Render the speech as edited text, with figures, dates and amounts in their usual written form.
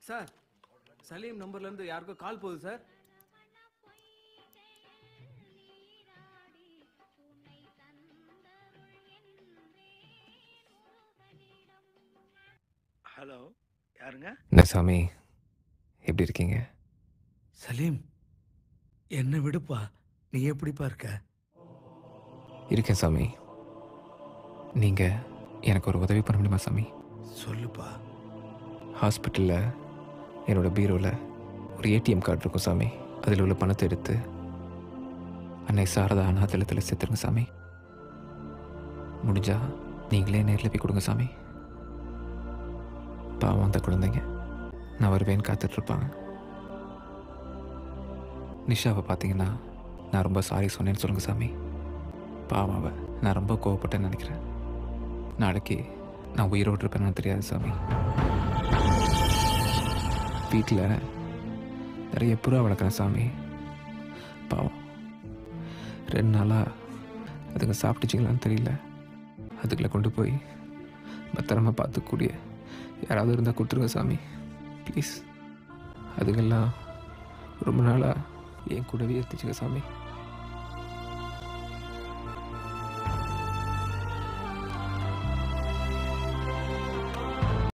Sir, Salim நம்பர்லேருந்து யாருக்கோ கால் போகுது சார். ஹலோ, யாருங்க? என்ன சாமி, எப்படி இருக்கீங்க? சலீம், என்ன விடுப்பா. நீ எப்படிப்பா இருக்க? இருக்கேன் சாமி. நீங்கள் எனக்கு ஒரு உதவி பண்ண முடியுமா சாமி? சொல்லுப்பா. ஹாஸ்பிட்டலில் என்னோடய பீரோவில் ஒரு ஏடிஎம் கார்டு இருக்கும் சாமி. அதில் உள்ள பணத்தை எடுத்து அன்னை சாரதா அனாதலத்தில் சேர்த்துருங்க சாமி. முடிஞ்சா நீங்களே நேரில் போய் கொடுங்க சாமி. பாவம் அந்த குழந்தைங்க நான் வருவேன்னு காத்துட்ருப்பாங்க. நிஷாவை பார்த்தீங்கன்னா நான் ரொம்ப சாரி சொன்னேன்னு சொல்லுங்கள் சாமி. பாவம் அவ, நான் ரொம்ப கோவப்பட்டேன்னு நினைக்கிறேன். நாளைக்கு நான் உயிரோடு இருப்பேன்னு தெரியாது சாமி. வீட்டில் நிறைய புறா வளர்க்குறேன் சாமி. பாவம் 2 நாளாக அதுங்க சாப்பிட்டுச்சிங்களான்னு தெரியல. அதுக்குள்ளே கொண்டு போய் பத்திரமா பார்த்துக்கூடிய யாராவது இருந்தால் கொடுத்துருங்க சாமி, ப்ளீஸ். அதுங்கெல்லாம் ரொம்ப நாளாக என் கூடவே இருந்துச்சுங்க சாமி.